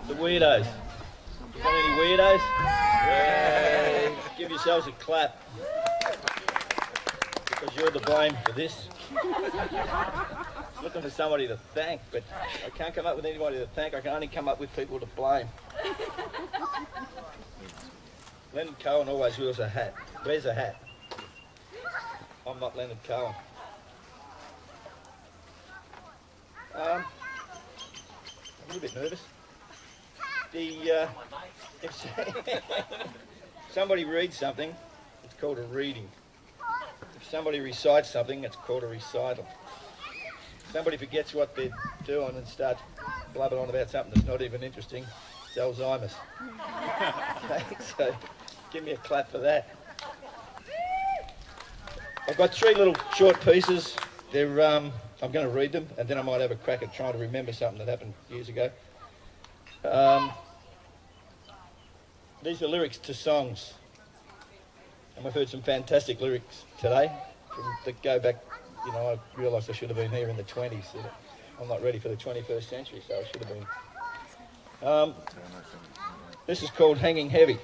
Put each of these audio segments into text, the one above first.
The weirdos. You got any weirdos? Yeah. Give yourselves a clap. Because you're to blame for this. I'm looking for somebody to thank, but I can't come up with anybody to thank. I can only come up with people to blame. Leonard Cohen always wears a hat. Where's a hat? I'm not Leonard Cohen. I'm a little bit nervous. If somebody reads something, it's called a reading. If somebody recites something, it's called a recital. If somebody forgets what they're doing and starts blubbering on about something that's not even interesting, it's Alzheimer's. So give me a clap for that. I've got three little short pieces. They're I'm going to read them, and then I might have a crack at trying to remember something that happened years ago. These are lyrics to songs, and we've heard some fantastic lyrics today that go back. You know, I realised I should have been here in the 20s. So I'm not ready for the 21st century, so I should have been. This is called Hanging Heavy,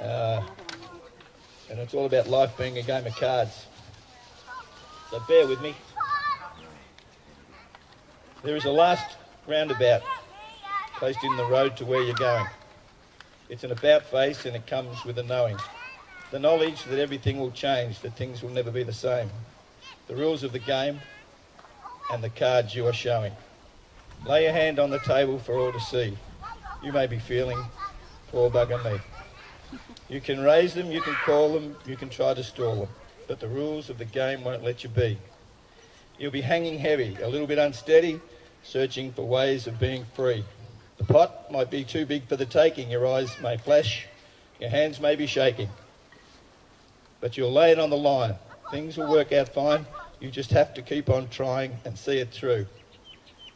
and it's all about life being a game of cards. So bear with me. There is a last roundabout placed in the road to where you're going. It's an about face and it comes with a knowing. The knowledge that everything will change, that things will never be the same. The rules of the game and the cards you are showing. Lay your hand on the table for all to see. You may be feeling, poor bugger me. You can raise them, you can call them, you can try to stall them, but the rules of the game won't let you be. You'll be hanging heavy, a little bit unsteady, searching for ways of being free. The pot might be too big for the taking, your eyes may flash, your hands may be shaking. But you'll lay it on the line. Things will work out fine, you just have to keep on trying and see it through.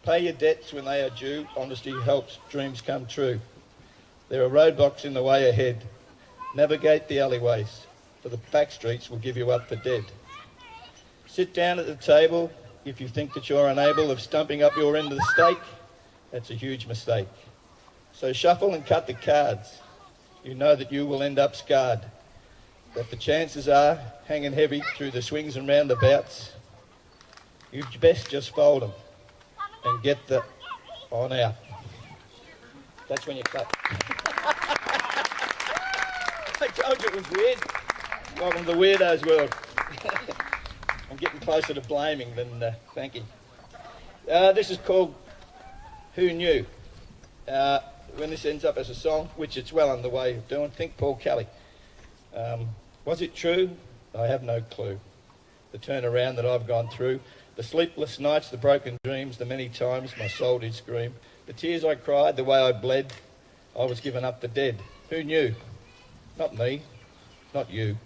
Pay your debts when they are due, honesty helps dreams come true. There are roadblocks in the way ahead. Navigate the alleyways, for the back streets will give you up for dead. Sit down at the table if you think that you're unable of stumping up your end of the stake. That's a huge mistake. So shuffle and cut the cards. You know that you will end up scarred. But the chances are, hanging heavy through the swings and roundabouts, you'd best just fold them and get the on out. That's when you clap. I told you it was weird. Welcome to the weirdos world. I'm getting closer to blaming than thanking. This is called Who Knew? When this ends up as a song, which it's well underway of doing, think Paul Kelly. Was it true? I have no clue. The turnaround that I've gone through, the sleepless nights, the broken dreams, the many times my soul did scream, the tears I cried, the way I bled, I was given up for dead. Who knew? Not me, not you.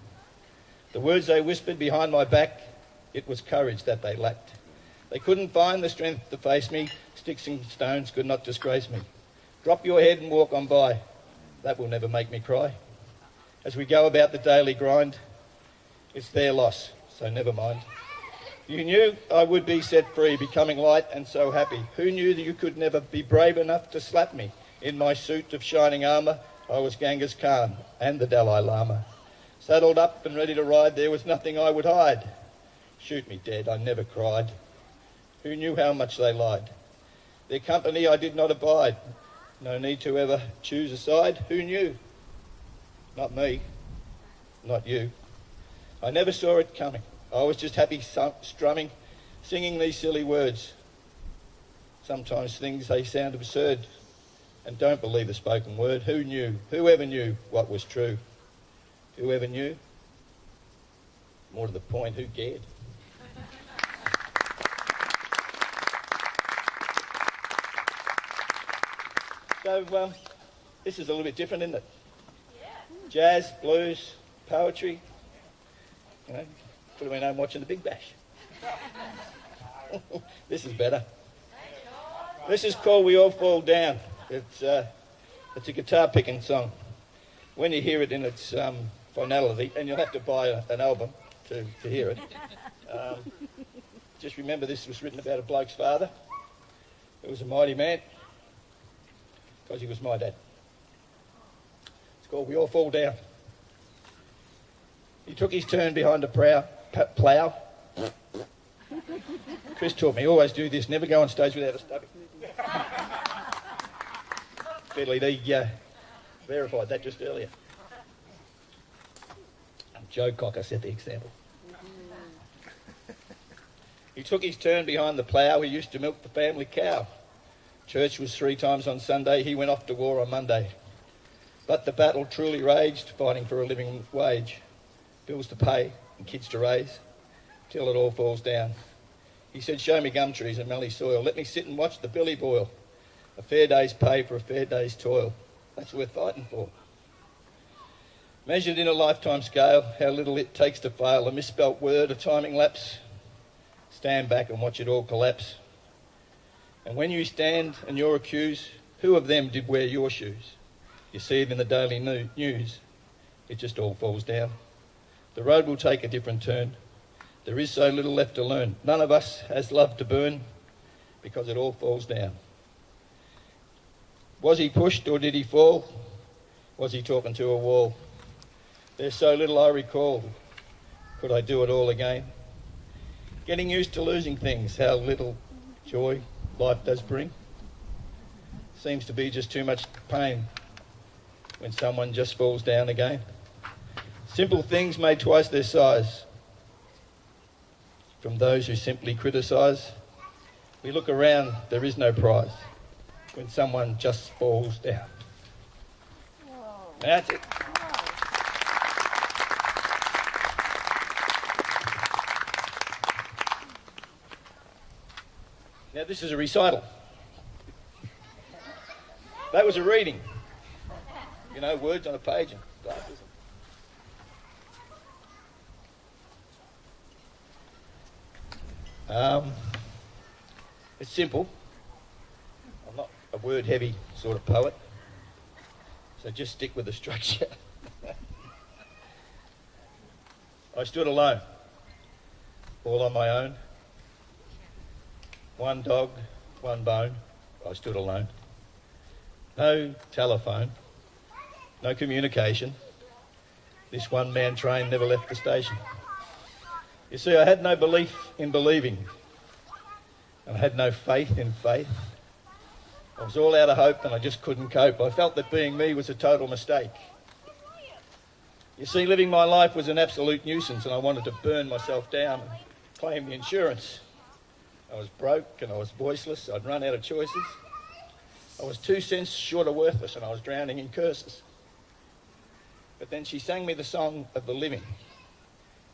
The words they whispered behind my back, it was courage that they lacked. They couldn't find the strength to face me. Sticks and stones could not disgrace me. Drop your head and walk on by. That will never make me cry. As we go about the daily grind, it's their loss, so never mind. You knew I would be set free, becoming light and so happy. Who knew that you could never be brave enough to slap me? In my suit of shining armour, I was Genghis Khan and the Dalai Lama. Saddled up and ready to ride, there was nothing I would hide. Shoot me dead, I never cried. Who knew how much they lied? Their company I did not abide. No need to ever choose a side. Who knew? Not me, not you. I never saw it coming. I was just happy strumming, singing these silly words. Sometimes things, they sound absurd, and don't believe a spoken word. Who knew? Whoever knew what was true? Whoever knew? More to the point, who cared? So this is a little bit different, isn't it? Yeah. Jazz, blues, poetry. You know, could have been home watching the Big Bash. This is better. This is called We All Fall Down. It's a guitar picking song. When you hear it in its finality, and you'll have to buy an album to hear it, just remember this was written about a bloke's father who was a mighty man. because he was my dad. It's called We All Fall Down. He took his turn behind the plough. Chris taught me, always do this, never go on stage without a stubby. Fiddly D verified that just earlier. And Joe Cocker set the example. He took his turn behind the plough. He used to milk the family cow. Church was 3 times on Sunday. He went off to war on Monday. But the battle truly raged, fighting for a living wage, bills to pay and kids to raise, till it all falls down. He said, show me gum trees and mallee soil. Let me sit and watch the billy boil. A fair day's pay for a fair day's toil. That's worth fighting for. Measured in a lifetime scale, how little it takes to fail. A misspelt word, a timing lapse. Stand back and watch it all collapse. And when you stand and you're accused, who of them did wear your shoes? You see it in the daily news. It just all falls down. The road will take a different turn. There is so little left to learn. None of us has love to burn because it all falls down. Was he pushed or did he fall? Was he talking to a wall? There's so little I recall. Could I do it all again? Getting used to losing things, how little joy life does bring. Seems to be just too much pain when someone just falls down again. Simple things made twice their size. From those who simply criticise, we look around, there is no prize when someone just falls down. Whoa. That's it. Now this is a recital. That was a reading. You know, words on a page and glasses. It's simple. I'm not a word-heavy sort of poet, so just stick with the structure. I stood alone, all on my own. One dog, one bone, I stood alone. No telephone, no communication. This one-man train never left the station. You see, I had no belief in believing. I had no faith in faith. I was all out of hope and I just couldn't cope. I felt that being me was a total mistake. You see, living my life was an absolute nuisance and I wanted to burn myself down and claim the insurance. I was broke and I was voiceless. I'd run out of choices. I was 2 cents short of worthless and I was drowning in curses. But then she sang me the song of the living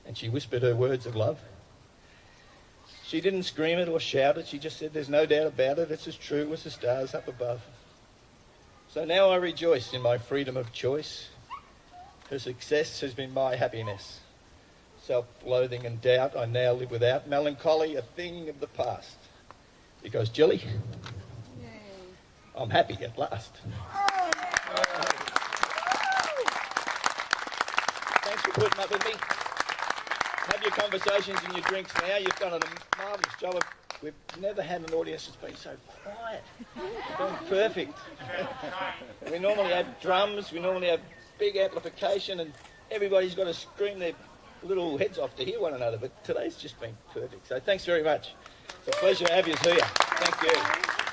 and she whispered her words of love. She didn't scream it or shout it. She just said, there's no doubt about it. It's as true as the stars up above. So now I rejoice in my freedom of choice. Her success has been my happiness. Self-loathing and doubt I now live without. Melancholy, a thing of the past. Because, Jilly, I'm happy at last. Thanks for putting up with me. Have your conversations and your drinks now. You've done a marvellous job. We've never had an audience that's been so quiet. It's been perfect. We normally have drums, we normally have big amplification, and everybody's got to scream their little heads off to hear one another. But today's just been perfect. So thanks very much. It's a pleasure to have you here. Thank you.